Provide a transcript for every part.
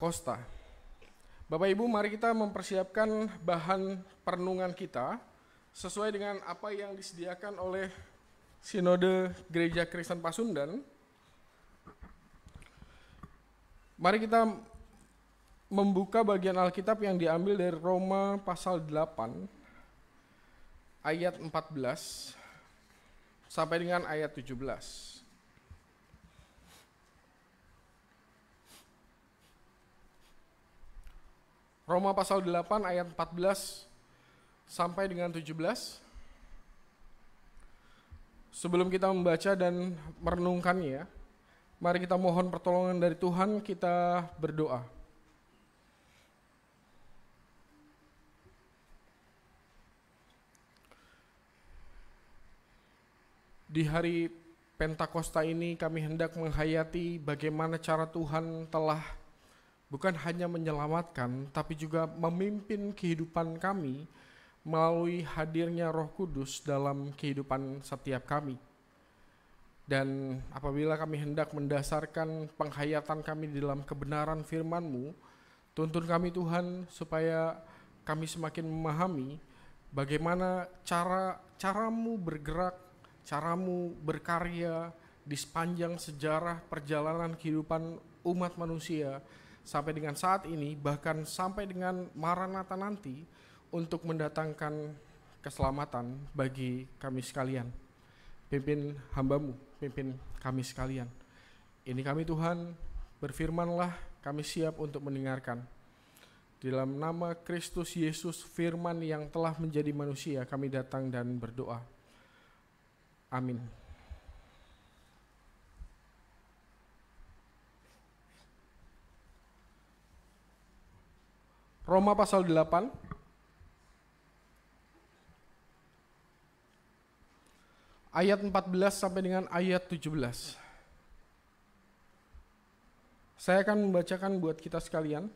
Pentakosta. Bapak Ibu, mari kita mempersiapkan bahan perenungan kita sesuai dengan apa yang disediakan oleh Sinode Gereja Kristen Pasundan. Mari kita membuka bagian Alkitab yang diambil dari Roma pasal 8 ayat 14 sampai dengan ayat 17. Roma pasal 8 ayat 14 sampai dengan 17. Sebelum kita membaca dan merenungkannya, mari kita mohon pertolongan dari Tuhan, kita berdoa. Di hari Pentakosta ini kami hendak menghayati bagaimana cara Tuhan telah bukan hanya menyelamatkan, tapi juga memimpin kehidupan kami melalui hadirnya Roh Kudus dalam kehidupan setiap kami. Dan apabila kami hendak mendasarkan penghayatan kami dalam kebenaran firman-Mu, tuntun kami Tuhan supaya kami semakin memahami bagaimana caramu bergerak, caramu berkarya di sepanjang sejarah perjalanan kehidupan umat manusia, sampai dengan saat ini, bahkan sampai dengan Maranatha nanti, untuk mendatangkan keselamatan bagi kami sekalian. Pimpin hamba-Mu, pimpin kami sekalian. Ini kami Tuhan, berfirmanlah, kami siap untuk mendengarkan. Di dalam nama Kristus Yesus, firman yang telah menjadi manusia, kami datang dan berdoa. Amin. Roma pasal 8 ayat 14 sampai dengan ayat 17. Saya akan membacakan buat kita sekalian.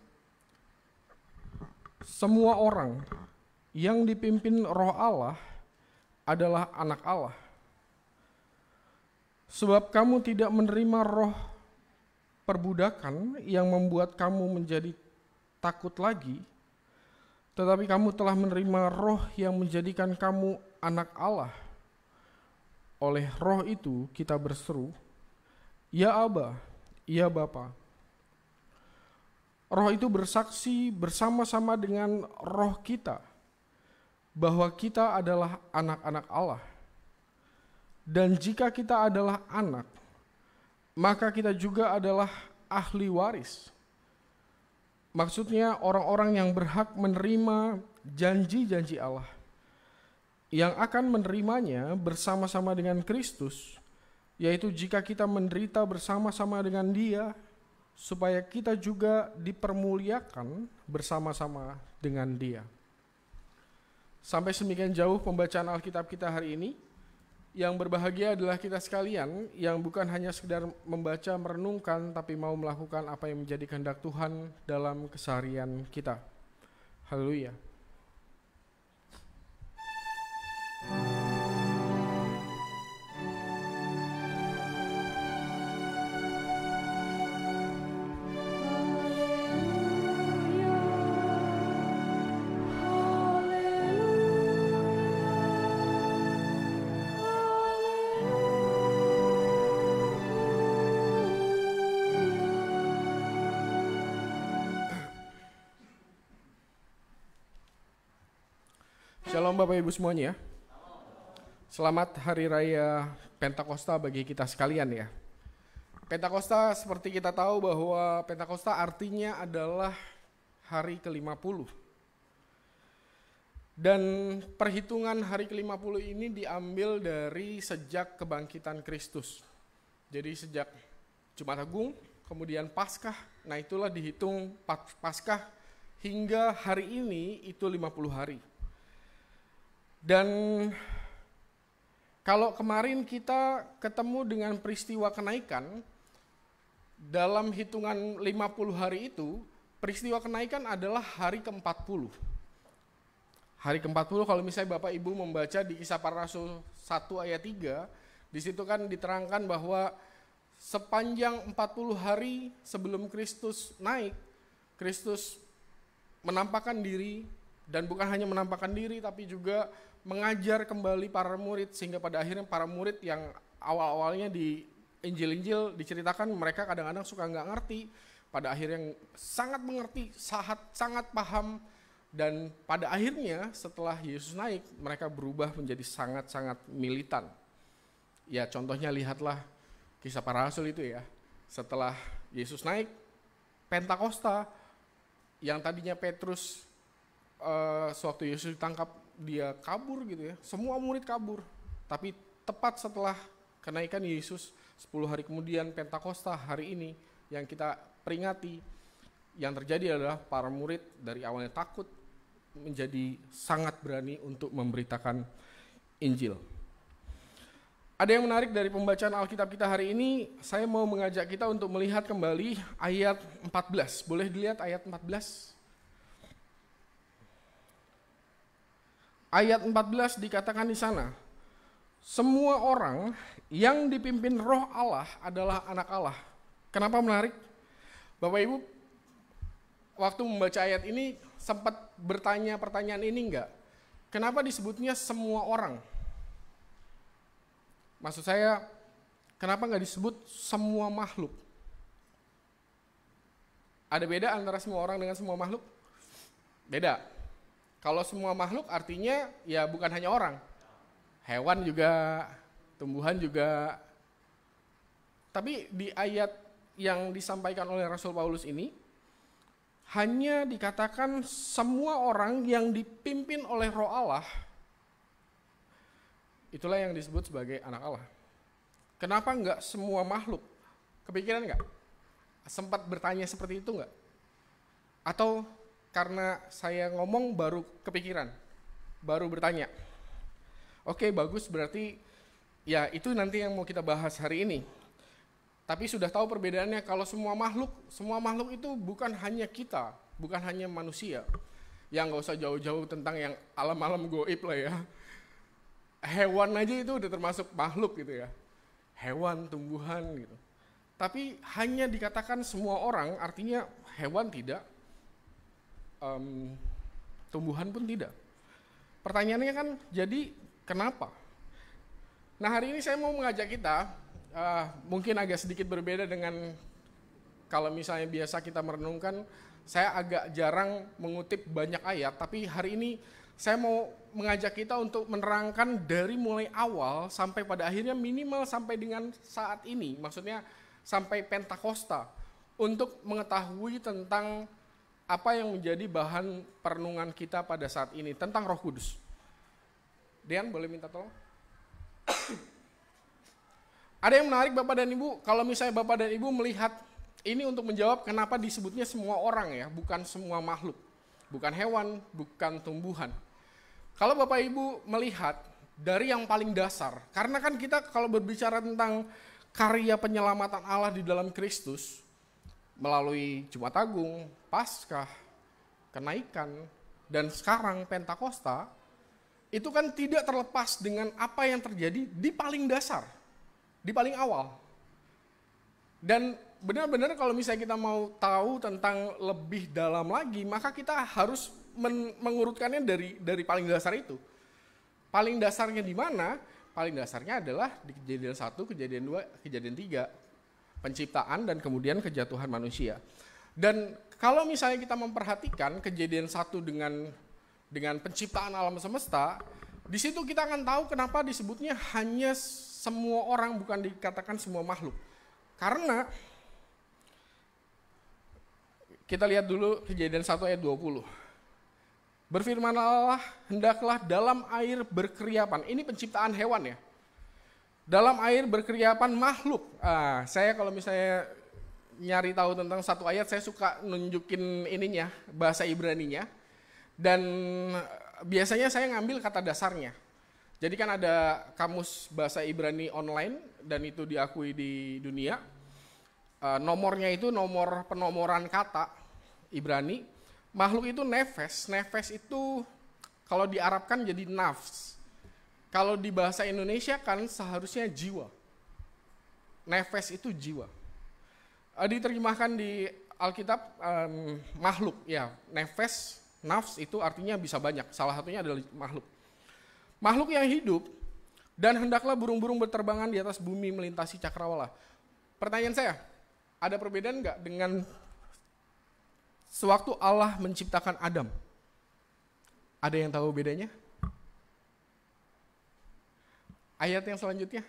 Semua orang yang dipimpin Roh Allah adalah anak Allah. Sebab kamu tidak menerima roh perbudakan yang membuat kamu menjadi takut lagi, tetapi kamu telah menerima roh yang menjadikan kamu anak Allah. Oleh roh itu kita berseru, Ya Aba, Ya Bapa. Roh itu bersaksi bersama-sama dengan roh kita bahwa kita adalah anak-anak Allah. Dan jika kita adalah anak, maka kita juga adalah ahli waris. Maksudnya orang-orang yang berhak menerima janji-janji Allah, yang akan menerimanya bersama-sama dengan Kristus, yaitu jika kita menderita bersama-sama dengan Dia, supaya kita juga dipermuliakan bersama-sama dengan Dia. Sampai semikian jauh pembacaan Alkitab kita hari ini. Yang berbahagia adalah kita sekalian yang bukan hanya sekedar membaca, merenungkan, tapi mau melakukan apa yang menjadi kehendak Tuhan dalam keseharian kita. Haleluya. Shalom Bapak Ibu semuanya. Selamat Hari Raya Pentakosta bagi kita sekalian ya. Pentakosta seperti kita tahu bahwa Pentakosta artinya adalah hari ke-50. Dan perhitungan hari ke-50 ini diambil dari sejak kebangkitan Kristus. Jadi sejak Jumat Agung, kemudian Paskah, nah itulah dihitung Paskah hingga hari ini itu 50 hari. Dan kalau kemarin kita ketemu dengan peristiwa kenaikan, dalam hitungan 50 hari itu, peristiwa kenaikan adalah hari ke-40. Hari ke-40 kalau misalnya Bapak Ibu membaca di Kisah Para Rasul 1 ayat 3, di situ kan diterangkan bahwa sepanjang 40 hari sebelum Kristus naik, Kristus menampakkan diri, dan bukan hanya menampakkan diri tapi juga mengajar kembali para murid, sehingga pada akhirnya para murid yang awal-awalnya di Injil-Injil diceritakan mereka kadang-kadang suka nggak ngerti, pada akhirnya sangat mengerti, sangat paham, dan pada akhirnya setelah Yesus naik mereka berubah menjadi sangat-sangat militan. Ya contohnya lihatlah Kisah Para Rasul itu ya, setelah Yesus naik, Pentakosta, yang tadinya Petrus sewaktu Yesus ditangkap dia kabur gitu ya, semua murid kabur, tapi tepat setelah kenaikan Yesus 10 hari kemudian Pentakosta hari ini yang kita peringati, yang terjadi adalah para murid dari awalnya takut menjadi sangat berani untuk memberitakan Injil. Ada yang menarik dari pembacaan Alkitab kita hari ini, saya mau mengajak kita untuk melihat kembali ayat 14. Boleh dilihat ayat 14? Ayat 14 dikatakan di sana, semua orang yang dipimpin Roh Allah adalah anak Allah. Kenapa menarik? Bapak Ibu, waktu membaca ayat ini sempat bertanya pertanyaan ini enggak? Kenapa disebutnya semua orang? Maksud saya, kenapa nggak disebut semua makhluk? Ada beda antara semua orang dengan semua makhluk? Beda. Kalau semua makhluk artinya ya bukan hanya orang. Hewan juga, tumbuhan juga. Tapi di ayat yang disampaikan oleh Rasul Paulus ini, hanya dikatakan semua orang yang dipimpin oleh Roh Allah, itulah yang disebut sebagai anak Allah. Kenapa enggak semua makhluk? Kepikiran enggak? Sempat bertanya seperti itu enggak? Atau karena saya ngomong baru kepikiran, baru bertanya? Oke, bagus, berarti ya itu nanti yang mau kita bahas hari ini. Tapi sudah tahu perbedaannya, kalau semua makhluk itu bukan hanya kita, bukan hanya manusia. Ya nggak usah jauh-jauh tentang yang alam-alam goib lah ya. Hewan aja itu udah termasuk makhluk gitu ya. Hewan, tumbuhan gitu. Tapi hanya dikatakan semua orang, artinya hewan tidak, tumbuhan pun tidak. Pertanyaannya kan jadi kenapa? Nah hari ini saya mau mengajak kita, mungkin agak sedikit berbeda dengan kalau misalnya biasa kita merenungkan, saya agak jarang mengutip banyak ayat, tapi hari ini saya mau mengajak kita untuk menerangkan dari mulai awal sampai pada akhirnya minimal sampai dengan saat ini, maksudnya sampai Pentakosta, untuk mengetahui tentang apa yang menjadi bahan perenungan kita pada saat ini, tentang Roh Kudus. Dean, boleh minta tolong? Ada yang menarik Bapak dan Ibu, kalau misalnya Bapak dan Ibu melihat ini untuk menjawab kenapa disebutnya semua orang ya, bukan semua makhluk, bukan hewan, bukan tumbuhan. Kalau Bapak Ibu melihat dari yang paling dasar, karena kan kita kalau berbicara tentang karya penyelamatan Allah di dalam Kristus, melalui Jumat Agung, Paskah, kenaikan, dan sekarang Pentakosta, itu kan tidak terlepas dengan apa yang terjadi di paling dasar, di paling awal. Dan benar-benar kalau misalnya kita mau tahu tentang lebih dalam lagi, maka kita harus mengurutkannya dari paling dasar itu. Paling dasarnya di mana? Paling dasarnya adalah di Kejadian 1, Kejadian 2, Kejadian 3. Penciptaan dan kemudian kejatuhan manusia. Dan kalau misalnya kita memperhatikan Kejadian 1 dengan penciptaan alam semesta, di situ kita akan tahu kenapa disebutnya hanya semua orang, bukan dikatakan semua makhluk. Karena kita lihat dulu Kejadian 1 ayat 20. Berfirmanlah, hendaklah dalam air berkeriapan. Ini penciptaan hewan ya. Dalam air berkeriapan makhluk. Saya kalau misalnya nyari tahu tentang satu ayat, saya suka nunjukin ininya, bahasa Ibraninya. Dan biasanya saya ngambil kata dasarnya. Jadi kan ada kamus bahasa Ibrani online, dan itu diakui di dunia. Nomornya itu nomor penomoran kata Ibrani. Makhluk itu nefes itu kalau diarabkan jadi nafs. Kalau di bahasa Indonesia kan seharusnya jiwa. Nefes itu jiwa. Diterjemahkan di Alkitab makhluk, ya, nefes, nafs itu artinya bisa banyak. Salah satunya adalah makhluk. Makhluk yang hidup, dan hendaklah burung-burung berterbangan di atas bumi melintasi cakrawala. Pertanyaan saya, ada perbedaan nggak dengan sewaktu Allah menciptakan Adam? Ada yang tahu bedanya? Ayat yang selanjutnya.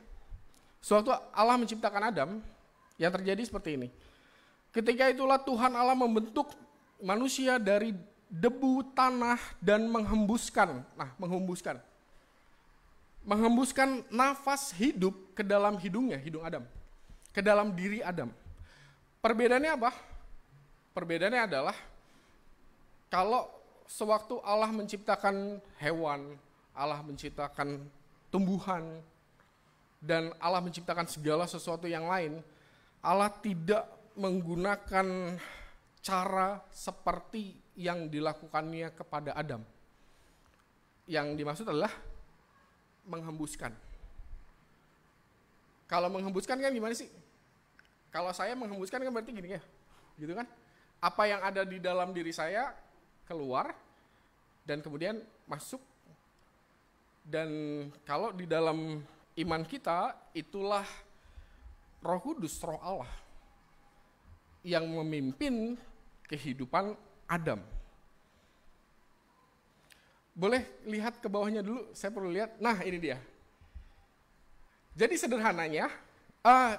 Sewaktu Allah menciptakan Adam, yang terjadi seperti ini. Ketika itulah Tuhan Allah membentuk manusia dari debu tanah dan menghembuskan nafas hidup ke dalam hidungnya, hidung Adam, ke dalam diri Adam. Perbedaannya apa? Perbedaannya adalah kalau sewaktu Allah menciptakan hewan, Allah menciptakan tumbuhan, dan Allah menciptakan segala sesuatu yang lain, Allah tidak menggunakan cara seperti yang dilakukannya kepada Adam. Yang dimaksud adalah menghembuskan. Kalau menghembuskan kan gimana sih? Kalau saya menghembuskan kan berarti gini ya, gitu kan? Apa yang ada di dalam diri saya keluar dan kemudian masuk. Dan kalau di dalam iman kita, itulah Roh Kudus, Roh Allah yang memimpin kehidupan Adam. Boleh lihat ke bawahnya dulu, saya perlu lihat. Nah, ini dia. Jadi sederhananya,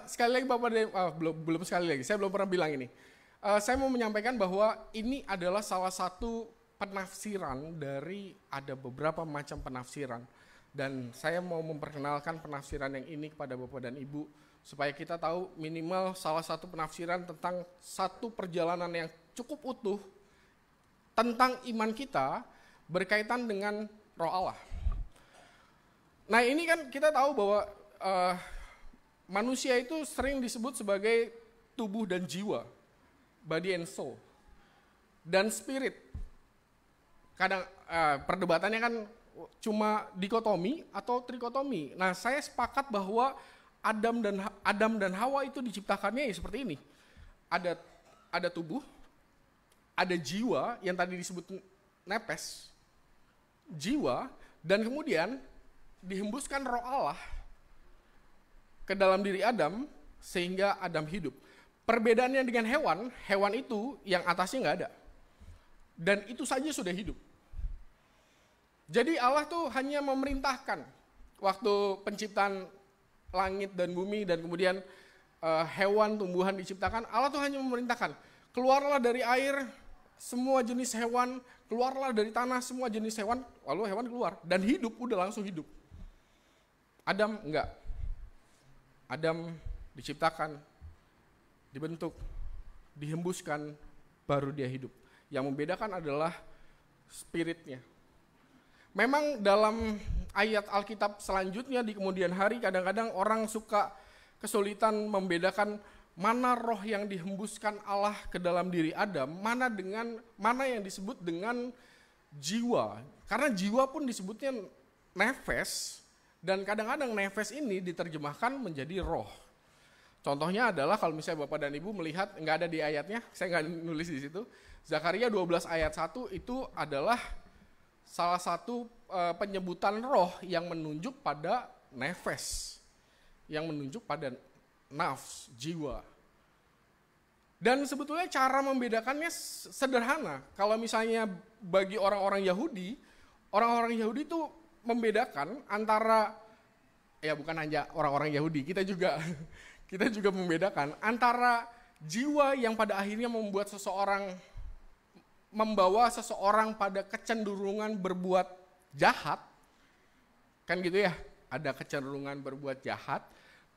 sekali lagi Bapak, belum sekali lagi, saya belum pernah bilang ini. Saya mau menyampaikan bahwa ini adalah salah satu penafsiran dari, ada beberapa macam penafsiran. Dan saya mau memperkenalkan penafsiran yang ini kepada Bapak dan Ibu, supaya kita tahu minimal salah satu penafsiran tentang satu perjalanan yang cukup utuh tentang iman kita berkaitan dengan Roh Allah. Nah, ini kan kita tahu bahwa manusia itu sering disebut sebagai tubuh dan jiwa, body and soul, dan spirit. Kadang perdebatannya kan cuma dikotomi atau trikotomi. Nah, saya sepakat bahwa Adam dan Hawa itu diciptakannya ya seperti ini. Ada tubuh, ada jiwa yang tadi disebut nepes, jiwa, dan kemudian dihembuskan Roh Allah ke dalam diri Adam sehingga Adam hidup. Perbedaannya dengan hewan itu yang atasnya nggak ada. Dan itu saja sudah hidup. Jadi Allah tuh hanya memerintahkan waktu penciptaan langit dan bumi dan kemudian hewan, tumbuhan diciptakan, Allah tuh hanya memerintahkan, keluarlah dari air semua jenis hewan, keluarlah dari tanah semua jenis hewan, lalu hewan keluar dan hidup, udah langsung hidup. Adam enggak. Adam diciptakan, dibentuk, dihembuskan, baru dia hidup. Yang membedakan adalah spiritnya. Memang dalam ayat Alkitab selanjutnya di kemudian hari kadang-kadang orang suka kesulitan membedakan mana roh yang dihembuskan Allah ke dalam diri Adam, mana yang disebut dengan jiwa. Karena jiwa pun disebutnya nefes, dan kadang-kadang nefes ini diterjemahkan menjadi roh. Contohnya adalah kalau misalnya Bapak dan Ibu melihat, nggak ada di ayatnya, saya nggak nulis di situ, Zakaria 12 ayat 1 itu adalah salah satu penyebutan roh yang menunjuk pada nefes, yang menunjuk pada nafs, jiwa. Dan sebetulnya cara membedakannya sederhana. Kalau misalnya bagi orang-orang Yahudi itu membedakan antara, ya bukan hanya orang-orang Yahudi, kita juga membedakan antara jiwa yang pada akhirnya membawa seseorang pada kecenderungan berbuat jahat, kan gitu ya, ada kecenderungan berbuat jahat,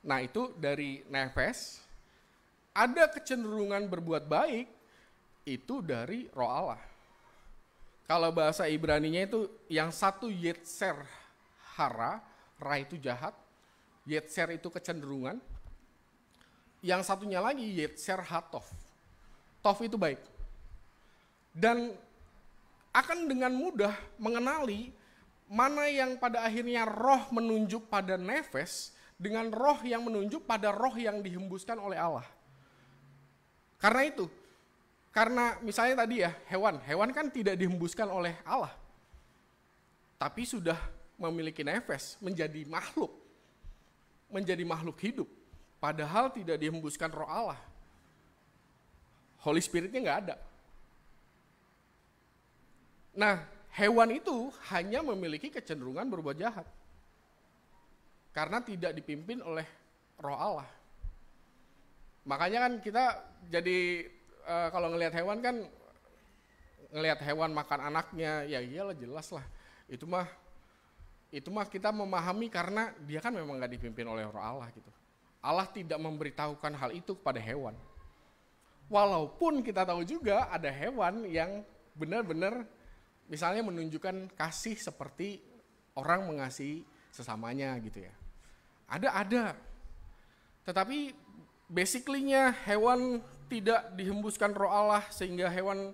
nah itu dari nefes. Ada kecenderungan berbuat baik, itu dari Roh Allah. Kalau bahasa Ibraninya itu yang satu yetser hara, ra itu jahat, yetser itu kecenderungan, yang satunya lagi yetser hatof, tof itu baik. Dan akan dengan mudah mengenali mana yang pada akhirnya roh menunjuk pada nefes dengan roh yang menunjuk pada roh yang dihembuskan oleh Allah. Karena itu, Karena misalnya tadi ya, hewan kan tidak dihembuskan oleh Allah, tapi sudah memiliki nefas, menjadi makhluk hidup, padahal tidak dihembuskan roh Allah. Holy Spirit-nya nggak ada. Nah, hewan itu hanya memiliki kecenderungan berbuat jahat, karena tidak dipimpin oleh roh Allah. Makanya kan kita jadi kalau ngelihat hewan kan, ngelihat hewan makan anaknya, ya iyalah jelas lah. Itu mah kita memahami karena dia kan memang nggak dipimpin oleh roh Allah gitu. Allah tidak memberitahukan hal itu kepada hewan. Walaupun kita tahu juga ada hewan yang benar-benar misalnya menunjukkan kasih seperti orang mengasihi sesamanya gitu ya. Ada. Tetapi basically-nya hewan tidak dihembuskan roh Allah sehingga hewan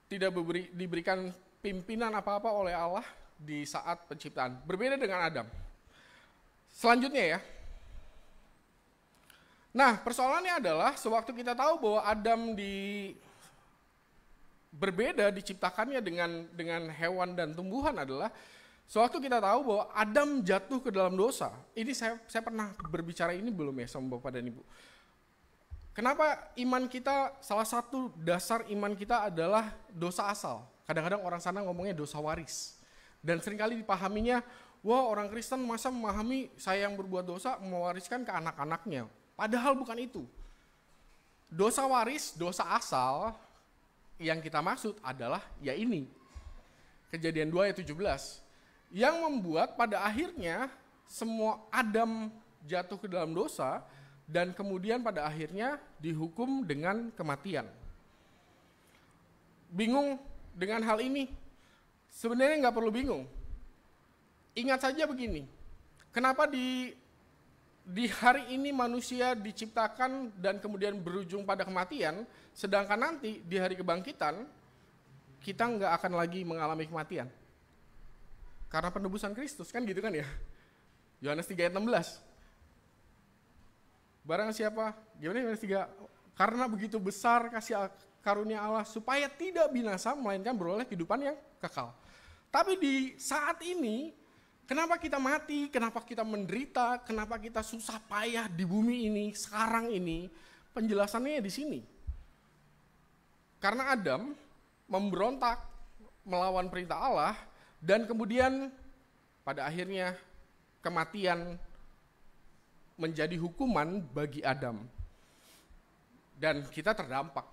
tidak diberikan pimpinan apa-apa oleh Allah di saat penciptaan. Berbeda dengan Adam. Selanjutnya ya. Nah, persoalannya adalah sewaktu kita tahu bahwa Adam berbeda diciptakannya dengan hewan dan tumbuhan adalah sewaktu kita tahu bahwa Adam jatuh ke dalam dosa. Ini saya pernah berbicara ini belum ya sama Bapak dan Ibu. Kenapa iman kita, salah satu dasar iman kita adalah dosa asal. Kadang-kadang orang sana ngomongnya dosa waris. Dan seringkali dipahaminya, wah orang Kristen masa memahami saya yang berbuat dosa mewariskan ke anak-anaknya. Padahal bukan itu. Dosa waris, dosa asal yang kita maksud adalah ya ini. Kejadian 2 ayat 17. Yang membuat pada akhirnya semua Adam jatuh ke dalam dosa dan kemudian pada akhirnya dihukum dengan kematian. Bingung dengan hal ini? Sebenarnya nggak perlu bingung. Ingat saja begini, kenapa di hari ini manusia diciptakan dan kemudian berujung pada kematian, sedangkan nanti di hari kebangkitan kita nggak akan lagi mengalami kematian. Karena penebusan Kristus, kan gitu kan ya. Yohanes 3 ayat 16. Barang siapa, gimana Yohanes 3? Karena begitu besar kasih karunia Allah supaya tidak binasa melainkan beroleh kehidupan yang kekal. Tapi di saat ini, kenapa kita mati, kenapa kita menderita, kenapa kita susah payah di bumi ini, sekarang ini, penjelasannya di sini. Karena Adam memberontak melawan perintah Allah, dan kemudian pada akhirnya kematian menjadi hukuman bagi Adam. Dan kita terdampak.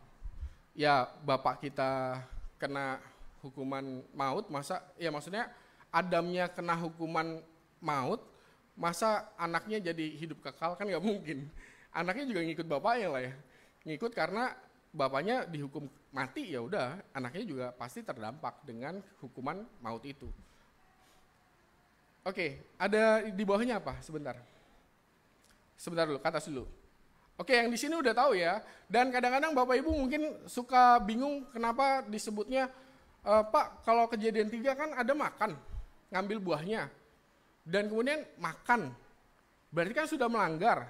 Ya bapak kita kena hukuman maut, maksudnya Adamnya kena hukuman maut, masa anaknya jadi hidup kekal, kan gak mungkin. Anaknya juga ngikut bapaknya lah ya. Ngikut karena bapaknya dihukum mati, ya udah anaknya juga pasti terdampak dengan hukuman maut itu. Oke, ada di bawahnya apa? Sebentar dulu, ke atas dulu. Oke, yang di sini udah tahu ya. Dan kadang-kadang Bapak Ibu mungkin suka bingung kenapa disebutnya Pak, kalau Kejadian 3 kan ada makan, ngambil buahnya, dan kemudian makan. Berarti kan sudah melanggar.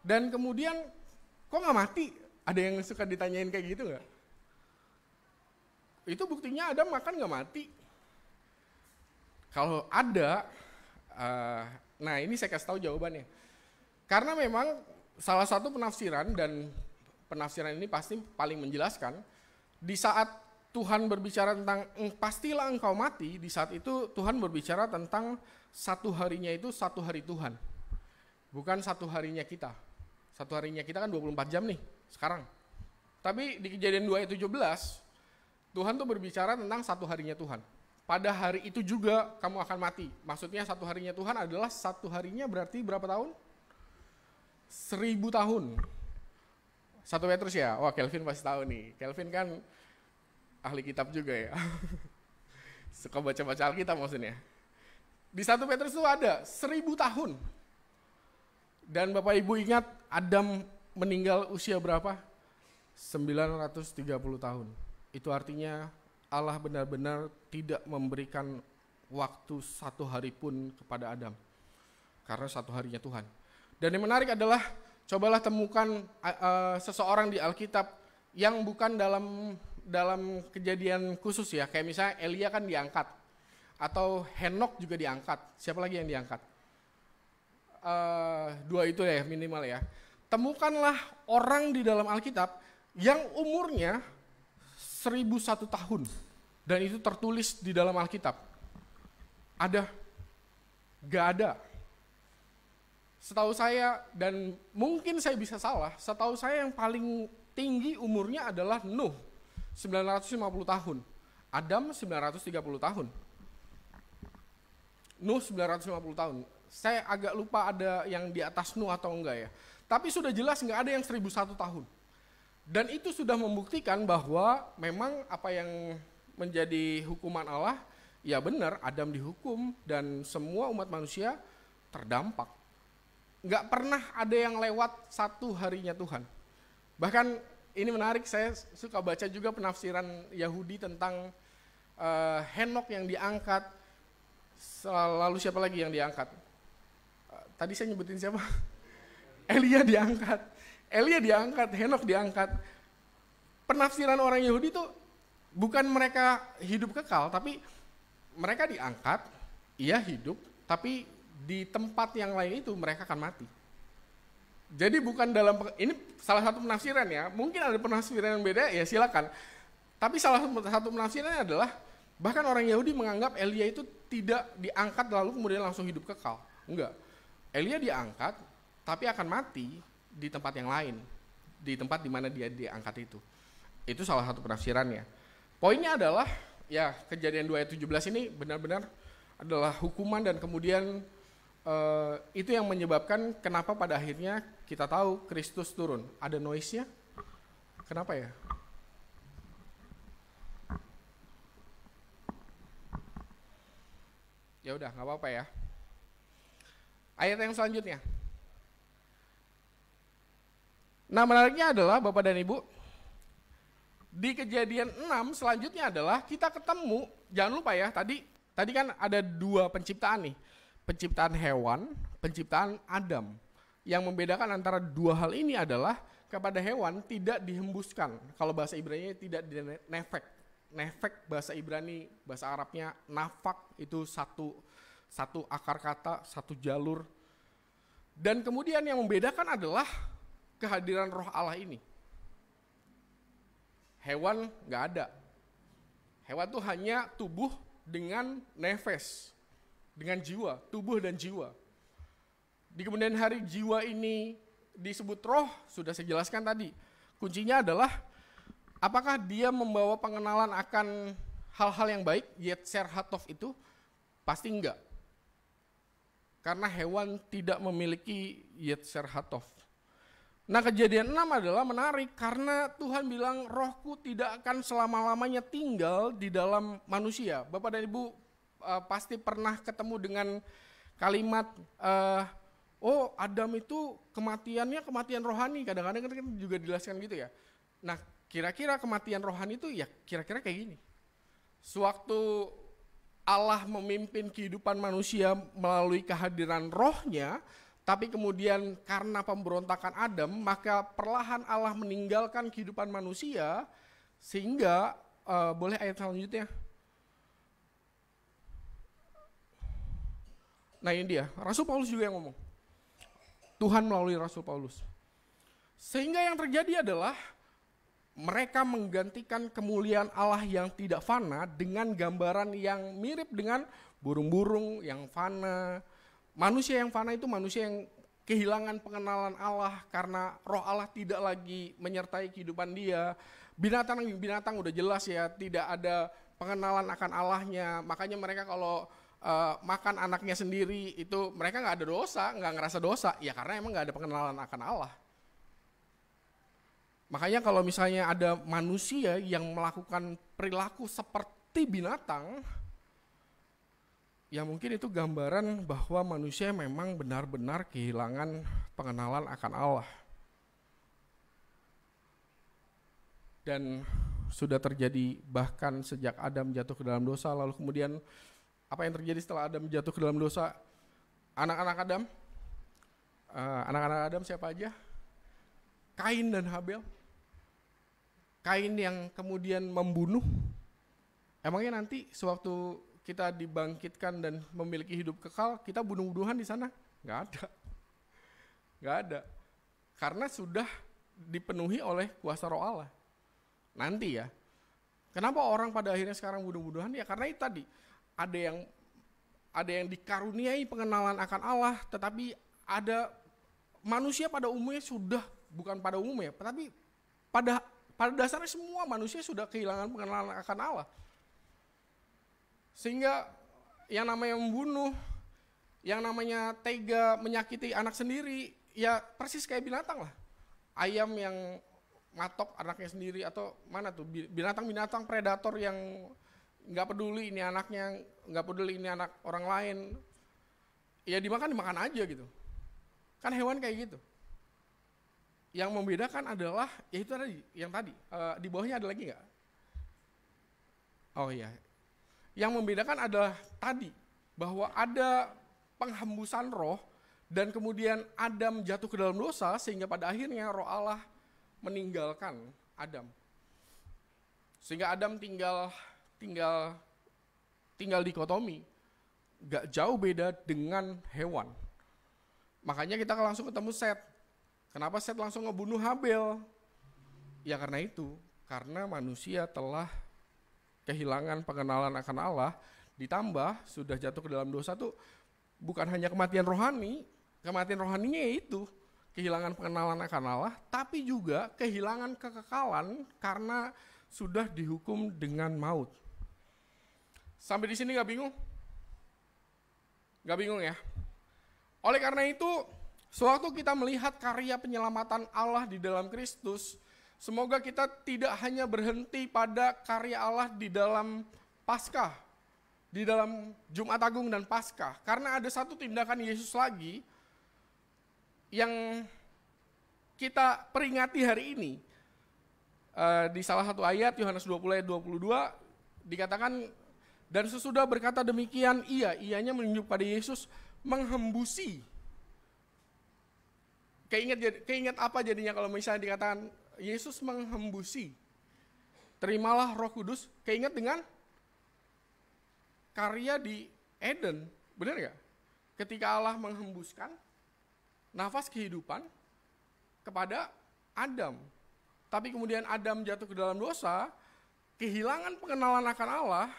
Dan kemudian kok nggak mati? Ada yang suka ditanyain kayak gitu nggak? Itu buktinya Adam makan nggak mati. Kalau ada, nah ini saya kasih tahu jawabannya. Karena memang salah satu penafsiran, dan penafsiran ini pasti paling menjelaskan, di saat Tuhan berbicara tentang pastilah engkau mati, di saat itu Tuhan berbicara tentang satu harinya itu satu hari Tuhan. Bukan satu harinya kita. Satu harinya kita kan 24 jam nih sekarang. Tapi di Kejadian 2 ayat 17, Tuhan tuh berbicara tentang satu harinya Tuhan. Pada hari itu juga kamu akan mati. Maksudnya satu harinya Tuhan adalah satu harinya berarti berapa tahun? 1000 tahun. 1 Petrus ya? Wah, Kelvin pasti tahu nih. Kelvin kan ahli kitab juga ya. Suka baca-baca Alkitab maksudnya. Di 1 Petrus itu ada 1000 tahun. Dan Bapak Ibu ingat Adam meninggal usia berapa? 930 tahun. Itu artinya Allah benar-benar tidak memberikan waktu satu hari pun kepada Adam. Karena satu harinya Tuhan. Dan yang menarik adalah, cobalah temukan seseorang di Alkitab yang bukan dalam kejadian khusus ya, kayak misalnya Elia kan diangkat, atau Henok juga diangkat. Siapa lagi yang diangkat? Dua itu ya minimal ya. Temukanlah orang di dalam Alkitab yang umurnya 1001 tahun dan itu tertulis di dalam Alkitab. Ada? Gak ada. Setahu saya, dan mungkin saya bisa salah, setahu saya yang paling tinggi umurnya adalah Nuh, 950 tahun. Adam 930 tahun. Nuh 950 tahun. Saya agak lupa ada yang di atas Nuh atau enggak ya. Tapi sudah jelas enggak ada yang 1001 tahun. Dan itu sudah membuktikan bahwa memang apa yang menjadi hukuman Allah, ya benar, Adam dihukum dan semua umat manusia terdampak. Enggak pernah ada yang lewat satu harinya Tuhan. Bahkan ini menarik, saya suka baca juga penafsiran Yahudi tentang Henok yang diangkat, lalu siapa lagi yang diangkat? Tadi saya nyebutin siapa? Elia diangkat, Henok diangkat. Penafsiran orang Yahudi itu bukan mereka hidup kekal, tapi mereka diangkat, iya hidup, tapi di tempat yang lain itu mereka akan mati. Jadi bukan dalam, ini salah satu penafsiran ya, mungkin ada penafsiran yang beda ya silakan. Tapi salah satu penafsirannya adalah, bahkan orang Yahudi menganggap Elia itu tidak diangkat lalu kemudian langsung hidup kekal. Enggak. Elia diangkat, tapi akan mati di tempat yang lain, di tempat di mana dia diangkat itu. Itu salah satu penafsirannya. Poinnya adalah, ya Kejadian 2 ayat 17 ini benar-benar adalah hukuman dan kemudian itu yang menyebabkan kenapa pada akhirnya kita tahu Kristus turun. Ada noise-nya? Kenapa ya? Ya udah, nggak apa-apa ya. Ayat yang selanjutnya. Nah, menariknya adalah Bapak dan Ibu, di Kejadian 6 selanjutnya adalah kita ketemu, jangan lupa ya, tadi kan ada dua penciptaan nih. Penciptaan hewan, penciptaan Adam. Yang membedakan antara dua hal ini adalah kepada hewan tidak dihembuskan. Kalau bahasa Ibrani tidak dinefek. Nefek bahasa Ibrani, bahasa Arabnya nafak, itu satu akar kata, satu jalur. Dan kemudian yang membedakan adalah kehadiran Roh Allah ini. Hewan nggak ada. Hewan itu hanya tubuh dengan nefes, dengan jiwa, tubuh dan jiwa. Di kemudian hari jiwa ini disebut roh, sudah saya jelaskan tadi. Kuncinya adalah apakah dia membawa pengenalan akan hal-hal yang baik, Yetzer Hatov itu? Pasti enggak. Karena hewan tidak memiliki Yetzer Hatov. Nah, Kejadian 6 adalah menarik karena Tuhan bilang rohku tidak akan selama-lamanya tinggal di dalam manusia. Bapak dan Ibu pasti pernah ketemu dengan kalimat, oh Adam itu kematiannya kematian rohani, kadang-kadang kan juga dijelaskan gitu ya. Nah, kira-kira kematian rohani itu ya kira-kira kayak gini. Sewaktu Allah memimpin kehidupan manusia melalui kehadiran rohnya, tapi kemudian karena pemberontakan Adam, maka perlahan Allah meninggalkan kehidupan manusia, sehingga, boleh ayat selanjutnya. Nah ini dia, Rasul Paulus juga yang ngomong. Tuhan melalui Rasul Paulus. Sehingga yang terjadi adalah, mereka menggantikan kemuliaan Allah yang tidak fana dengan gambaran yang mirip dengan burung-burung yang fana. Manusia yang fana itu manusia yang kehilangan pengenalan Allah karena roh Allah tidak lagi menyertai kehidupan dia. Binatang udah jelas ya, tidak ada pengenalan akan Allahnya. Makanya mereka kalau makan anaknya sendiri itu mereka nggak ada dosa, nggak ngerasa dosa. Ya karena emang nggak ada pengenalan akan Allah. Makanya kalau misalnya ada manusia yang melakukan perilaku seperti binatang, ya mungkin itu gambaran bahwa manusia memang benar-benar kehilangan pengenalan akan Allah. Dan sudah terjadi bahkan sejak Adam jatuh ke dalam dosa, lalu kemudian apa yang terjadi setelah Adam jatuh ke dalam dosa? Anak-anak Adam siapa aja? Kain dan Habel. Kain yang kemudian membunuh, emangnya nanti sewaktu kita dibangkitkan dan memiliki hidup kekal, kita bunuh-bunuhan di sana? Nggak ada. Nggak ada. Karena sudah dipenuhi oleh kuasa Roh Allah. Nanti ya. Kenapa orang pada akhirnya sekarang bunuh-bunuhan? Ya karena itu tadi. Ada yang dikaruniai pengenalan akan Allah, tetapi ada manusia pada umumnya sudah, bukan pada umumnya, tapi pada dasarnya semua manusia sudah kehilangan pengenalan akan Allah. Sehingga yang namanya membunuh, yang namanya tega menyakiti anak sendiri, ya persis kayak binatang lah. Ayam yang matok anaknya sendiri, atau mana tuh binatang-binatang predator yang nggak peduli ini anaknya, nggak peduli ini anak orang lain, ya dimakan aja gitu. Kan hewan kayak gitu. Yang membedakan adalah, ya itu tadi, yang tadi, di bawahnya ada lagi nggak? Oh iya, yang membedakan adalah tadi, bahwa ada penghembusan roh, dan kemudian Adam jatuh ke dalam dosa, sehingga pada akhirnya Roh Allah meninggalkan Adam. Sehingga Adam tinggal dikotomi, gak jauh beda dengan hewan. Makanya kita langsung ketemu Set. Kenapa Set langsung ngebunuh Habel? Ya karena itu, karena manusia telah kehilangan pengenalan akan Allah, ditambah sudah jatuh ke dalam dosa tuh bukan hanya kematian rohaninya itu, kehilangan pengenalan akan Allah, tapi juga kehilangan kekekalan karena sudah dihukum dengan maut. Sampai di sini gak bingung? Gak bingung ya? Oleh karena itu, sewaktu kita melihat karya penyelamatan Allah di dalam Kristus, semoga kita tidak hanya berhenti pada karya Allah di dalam Paskah, di dalam Jumat Agung dan Paskah. Karena ada satu tindakan Yesus lagi yang kita peringati hari ini. Di salah satu ayat, Yohanes 20 ayat 22, dikatakan, dan sesudah berkata demikian, ianya menunjuk pada Yesus menghembusi. Keinget apa jadinya kalau misalnya dikatakan Yesus menghembusi? Terimalah Roh Kudus, keinget dengan karya di Eden, benar gak? Ketika Allah menghembuskan nafas kehidupan kepada Adam. Tapi kemudian Adam jatuh ke dalam dosa, kehilangan pengenalan akan Allah,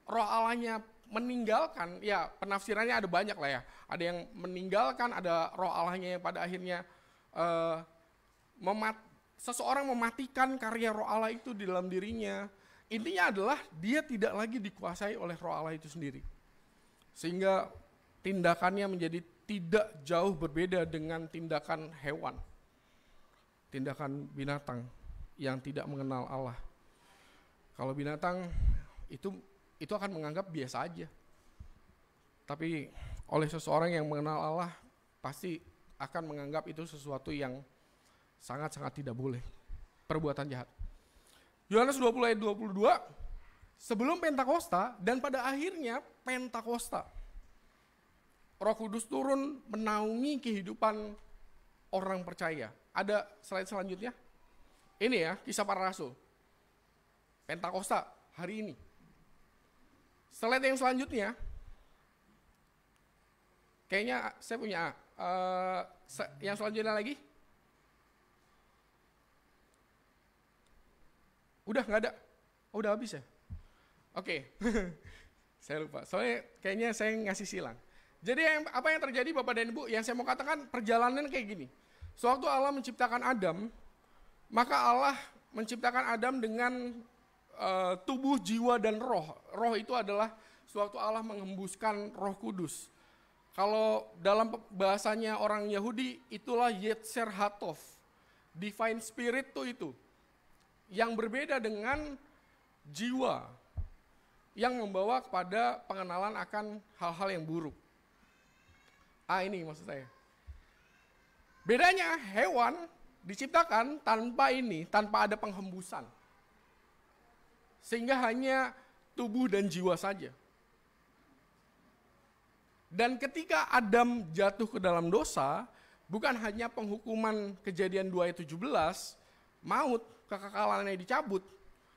Roh Allahnya meninggalkan, ya penafsirannya ada banyak lah ya. Ada yang meninggalkan, ada Roh Allahnya yang pada akhirnya seseorang mematikan karya Roh Allah itu di dalam dirinya. Intinya adalah dia tidak lagi dikuasai oleh Roh Allah itu sendiri. Sehingga tindakannya menjadi tidak jauh berbeda dengan tindakan hewan. Tindakan binatang yang tidak mengenal Allah. Kalau binatang itu akan menganggap biasa aja. Tapi oleh seseorang yang mengenal Allah pasti akan menganggap itu sesuatu yang sangat-sangat tidak boleh. Perbuatan jahat. Yohanes 20 ayat 22, sebelum Pentakosta dan pada akhirnya Pentakosta, Roh Kudus turun menaungi kehidupan orang percaya. Ada slide selanjutnya? Ini ya, Kisah Para Rasul. Pentakosta hari ini. Slide yang selanjutnya, kayaknya saya punya yang selanjutnya lagi. Udah nggak ada? Oh, udah habis ya? Oke. Saya lupa, soalnya kayaknya saya ngasih silang. Jadi apa yang terjadi Bapak dan Ibu, yang saya mau katakan perjalanan kayak gini. Sewaktu Allah menciptakan Adam, maka Allah menciptakan Adam dengan tubuh, jiwa, dan roh. Roh itu adalah sewaktu Allah menghembuskan Roh Kudus. Kalau dalam bahasanya orang Yahudi, itulah Yetzer Hatov. Divine Spirit itu. Yang berbeda dengan jiwa. Yang membawa kepada pengenalan akan hal-hal yang buruk. Ini maksud saya. Bedanya hewan diciptakan tanpa ada penghembusan. Sehingga hanya tubuh dan jiwa saja. Dan ketika Adam jatuh ke dalam dosa, bukan hanya penghukuman Kejadian 2 ayat 17, maut, kekekalannya dicabut,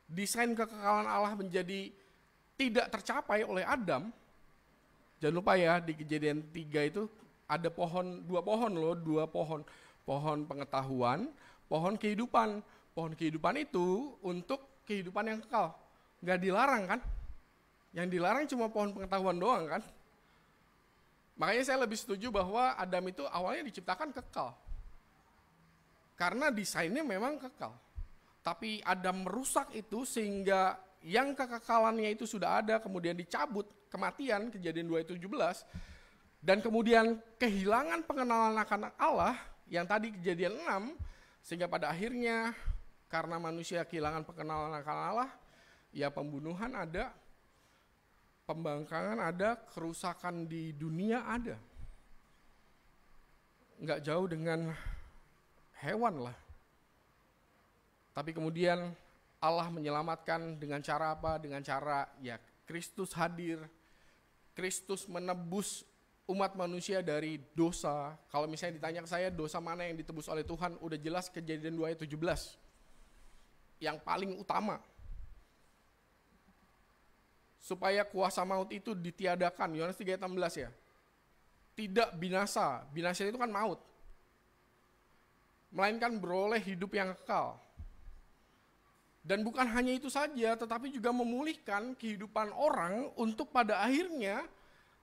desain kekekalan Allah menjadi tidak tercapai oleh Adam. Jangan lupa ya, di Kejadian 3 itu ada dua pohon. Pohon pengetahuan, pohon kehidupan. Pohon kehidupan itu untuk kehidupan yang kekal. Nggak dilarang kan? Yang dilarang cuma pohon pengetahuan doang kan? Makanya saya lebih setuju bahwa Adam itu awalnya diciptakan kekal. Karena desainnya memang kekal. Tapi Adam merusak itu sehingga yang kekekalannya itu sudah ada, kemudian dicabut, kematian, Kejadian 2:17, dan kemudian kehilangan pengenalan akan Allah, yang tadi Kejadian 6, sehingga pada akhirnya karena manusia kehilangan pengenalan akan Allah, ya pembunuhan ada, pembangkangan ada, kerusakan di dunia ada. Nggak jauh dengan hewan lah. Tapi kemudian Allah menyelamatkan dengan cara apa? Dengan cara ya Kristus hadir, Kristus menebus umat manusia dari dosa. Kalau misalnya ditanya ke saya, dosa mana yang ditebus oleh Tuhan? Udah jelas Kejadian 2:17. Yang paling utama. Supaya kuasa maut itu ditiadakan, Yohanes 3:16 ya. Tidak binasa, binasa itu kan maut. Melainkan beroleh hidup yang kekal. Dan bukan hanya itu saja, tetapi juga memulihkan kehidupan orang untuk pada akhirnya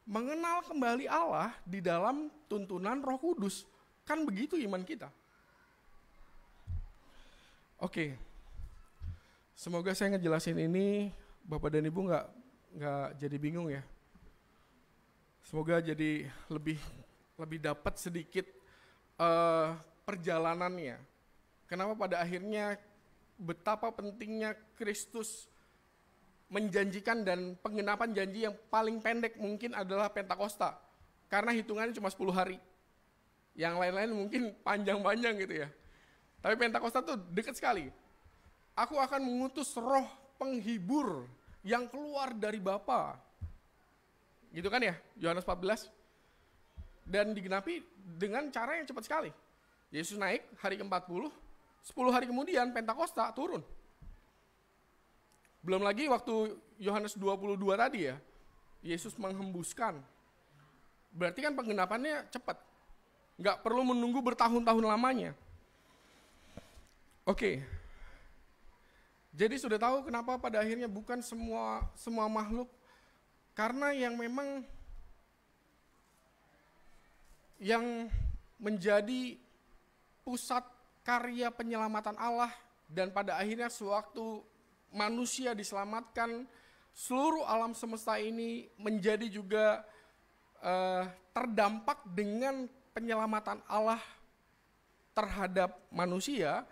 mengenal kembali Allah di dalam tuntunan Roh Kudus. Kan begitu iman kita. Oke. Semoga saya ngejelasin ini, Bapak dan Ibu nggak jadi bingung ya. Semoga jadi lebih dapat sedikit perjalanannya. Kenapa pada akhirnya betapa pentingnya Kristus menjanjikan dan penggenapan janji yang paling pendek mungkin adalah Pentakosta. Karena hitungannya cuma 10 hari. Yang lain-lain mungkin panjang-panjang gitu ya. Tapi Pentakosta tuh dekat sekali. Aku akan mengutus roh penghibur yang keluar dari Bapa. Gitu kan ya, Yohanes 14. Dan digenapi dengan cara yang cepat sekali. Yesus naik hari ke-40, 10 hari kemudian Pentakosta turun. Belum lagi waktu Yohanes 22 tadi ya, Yesus menghembuskan. Berarti kan penggenapannya cepat. Nggak perlu menunggu bertahun-tahun lamanya. Oke. Jadi sudah tahu kenapa pada akhirnya bukan semua makhluk. Karena yang memang yang menjadi pusat karya penyelamatan Allah, dan pada akhirnya sewaktu manusia diselamatkan, seluruh alam semesta ini menjadi juga terdampak dengan penyelamatan Allah terhadap manusia,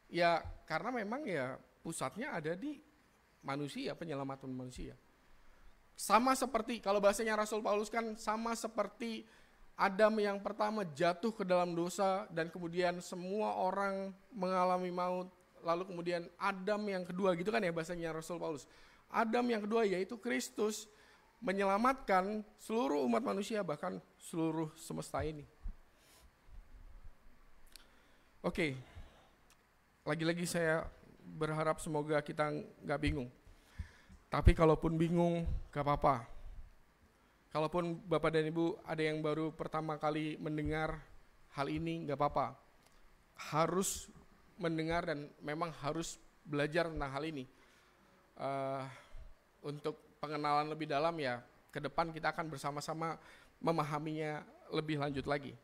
ya karena memang ya pusatnya ada di manusia, penyelamatan manusia. Sama seperti, kalau bahasanya Rasul Paulus kan sama seperti Adam yang pertama jatuh ke dalam dosa dan kemudian semua orang mengalami maut, lalu kemudian Adam yang kedua, gitu kan ya bahasanya Rasul Paulus. Adam yang kedua yaitu Kristus menyelamatkan seluruh umat manusia, bahkan seluruh semesta ini. Oke, lagi-lagi saya berharap semoga kita nggak bingung. Tapi kalaupun bingung, gak apa-apa. Kalaupun Bapak dan Ibu ada yang baru pertama kali mendengar hal ini, gak apa-apa. Harus mendengar dan memang harus belajar tentang hal ini. Untuk pengenalan lebih dalam ya, ke depan kita akan bersama-sama memahaminya lebih lanjut lagi.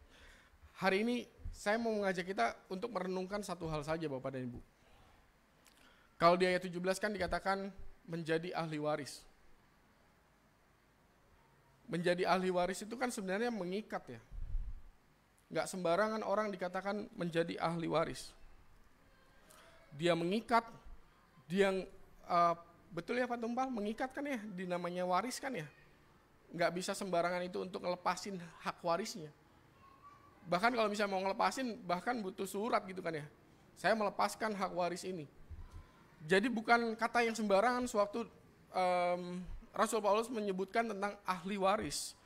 Hari ini saya mau mengajak kita untuk merenungkan satu hal saja Bapak dan Ibu. Kalau di ayat 17 kan dikatakan menjadi ahli waris. Menjadi ahli waris itu kan sebenarnya mengikat ya. Nggak sembarangan orang dikatakan menjadi ahli waris. Dia mengikat, dia betul ya Pak Tumpal, mengikat kan ya, dinamanya waris kan ya. Nggak bisa sembarangan itu untuk ngelepasin hak warisnya. Bahkan kalau misalnya mau ngelepasin, bahkan butuh surat gitu kan ya. Saya melepaskan hak waris ini. Jadi bukan kata yang sembarangan sewaktu Rasul Paulus menyebutkan tentang ahli waris.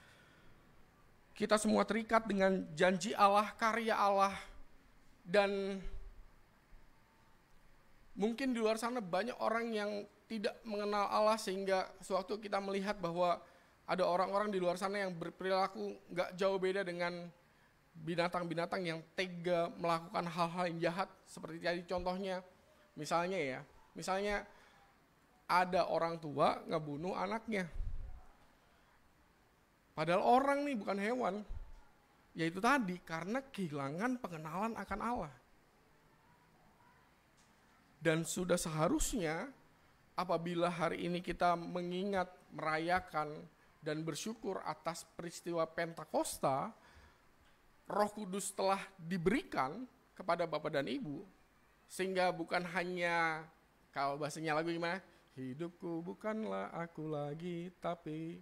Kita semua terikat dengan janji Allah, karya Allah, dan Mungkin di luar sana banyak orang yang tidak mengenal Allah sehingga sewaktu kita melihat bahwa ada orang-orang di luar sana yang berperilaku nggak jauh beda dengan binatang-binatang yang tega melakukan hal-hal yang jahat seperti tadi contohnya. Misalnya ada orang tua ngebunuh anaknya. Padahal orang nih bukan hewan. Yaitu tadi karena kehilangan pengenalan akan Allah. Dan sudah seharusnya apabila hari ini kita mengingat, merayakan, dan bersyukur atas peristiwa Pentakosta, Roh Kudus telah diberikan kepada Bapak dan Ibu, sehingga bukan hanya, kalau bahasanya lagu gimana? Hidupku bukanlah aku lagi, tapi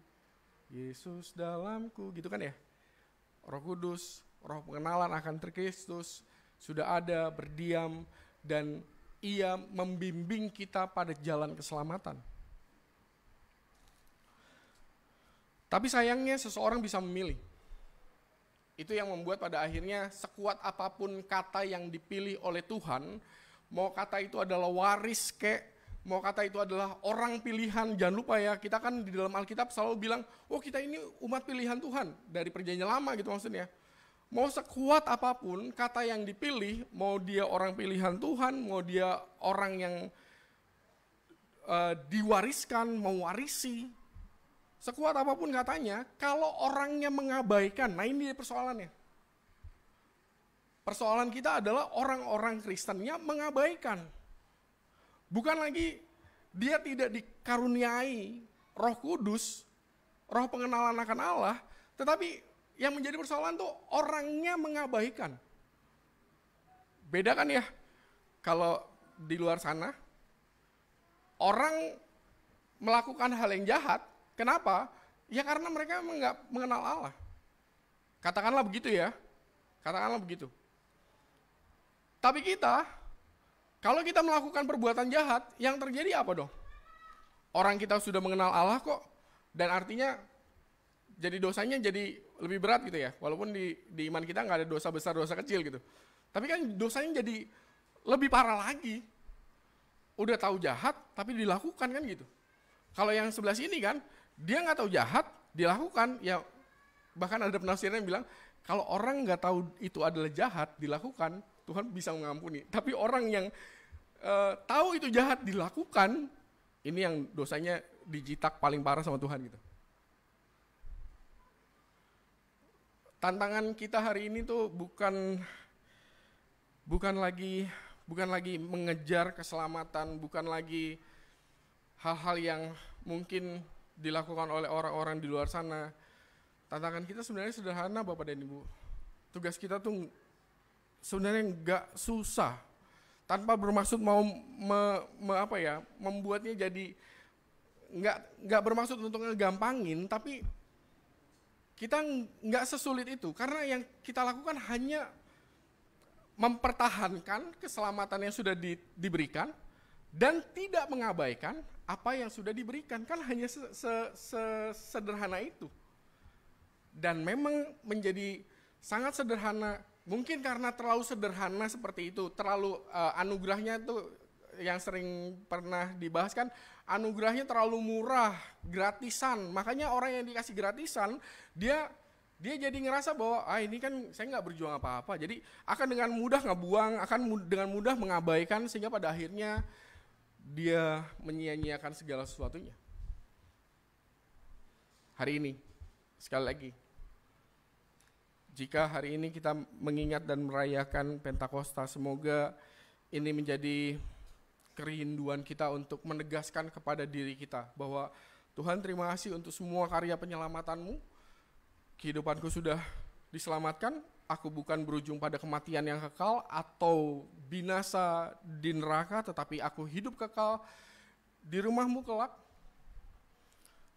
Yesus dalamku, gitu kan ya? Roh Kudus, roh pengenalan akan Kristus, sudah ada, berdiam, dan Ia membimbing kita pada jalan keselamatan. Tapi sayangnya seseorang bisa memilih. Itu yang membuat pada akhirnya sekuat apapun kata yang dipilih oleh Tuhan, mau kata itu adalah waris mau kata itu adalah orang pilihan, jangan lupa ya, kita kan di dalam Alkitab selalu bilang, oh kita ini umat pilihan Tuhan, dari perjanjian lama gitu maksudnya. Mau sekuat apapun kata yang dipilih, mau dia orang pilihan Tuhan, mau dia orang yang diwariskan, mewarisi, sekuat apapun katanya, kalau orangnya mengabaikan, nah ini persoalannya. Persoalan kita adalah orang-orang Kristennya mengabaikan. Bukan lagi dia tidak dikaruniai Roh Kudus, roh pengenalan akan Allah, tetapi yang menjadi persoalan tuh orangnya mengabaikan. Beda kan ya, kalau di luar sana, orang melakukan hal yang jahat, kenapa? Ya karena mereka nggak mengenal Allah. Katakanlah begitu ya, katakanlah begitu. Tapi kita, kalau kita melakukan perbuatan jahat, yang terjadi apa dong? Orang kita sudah mengenal Allah kok, dan artinya jadi dosanya jadi lebih berat gitu ya, walaupun di iman kita nggak ada dosa besar, dosa kecil gitu. Tapi kan dosanya jadi lebih parah lagi. Udah tahu jahat, tapi dilakukan kan gitu. Kalau yang sebelah sini kan, dia nggak tahu jahat, dilakukan. Ya bahkan ada penafsiran yang bilang, kalau orang nggak tahu itu adalah jahat, dilakukan, Tuhan bisa mengampuni. Tapi orang yang tahu itu jahat, dilakukan, ini yang dosanya dijitak paling parah sama Tuhan gitu. Tantangan kita hari ini tuh bukan lagi mengejar keselamatan, bukan lagi hal-hal yang mungkin dilakukan oleh orang-orang di luar sana. Tantangan kita sebenarnya sederhana Bapak dan Ibu. Tugas kita tuh sebenarnya nggak susah, tanpa bermaksud mau membuatnya jadi nggak bermaksud untuk ngegampangin, tapi kita nggak sesulit itu, karena yang kita lakukan hanya mempertahankan keselamatan yang sudah diberikan dan tidak mengabaikan apa yang sudah diberikan, kan hanya sederhana itu. Dan memang menjadi sangat sederhana, mungkin karena terlalu sederhana seperti itu, terlalu anugerahnya itu yang sering pernah dibahas kan, anugerahnya terlalu murah, gratisan. Makanya orang yang dikasih gratisan, dia jadi ngerasa bahwa ini kan saya nggak berjuang apa-apa, jadi akan dengan mudah ngebuang, akan dengan mudah mengabaikan, sehingga pada akhirnya dia menyia-nyiakan segala sesuatunya. Hari ini, sekali lagi, jika hari ini kita mengingat dan merayakan Pentakosta, semoga ini menjadi kerinduan kita untuk menegaskan kepada diri kita bahwa Tuhan, terima kasih untuk semua karya penyelamatanmu. Kehidupanku sudah diselamatkan, aku bukan berujung pada kematian yang kekal atau binasa di neraka, tetapi aku hidup kekal di rumahmu kelak.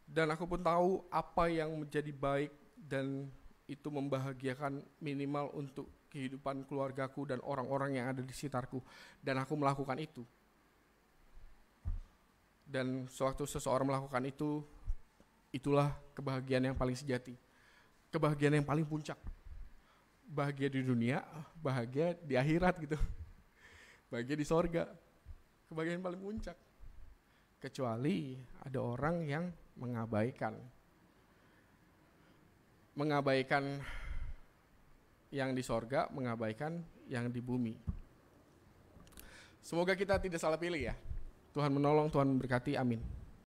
Dan aku pun tahu apa yang menjadi baik dan itu membahagiakan minimal untuk kehidupan keluargaku dan orang-orang yang ada di sekitarku. Dan aku melakukan itu. Dan sewaktu seseorang melakukan itu, itulah kebahagiaan yang paling sejati. Kebahagiaan yang paling puncak. Bahagia di dunia, bahagia di akhirat gitu. Bahagia di sorga. ke bagian paling puncak. Kecuali ada orang yang mengabaikan yang di sorga, mengabaikan yang di bumi. Semoga kita tidak salah pilih ya. Tuhan menolong, Tuhan memberkati, amin.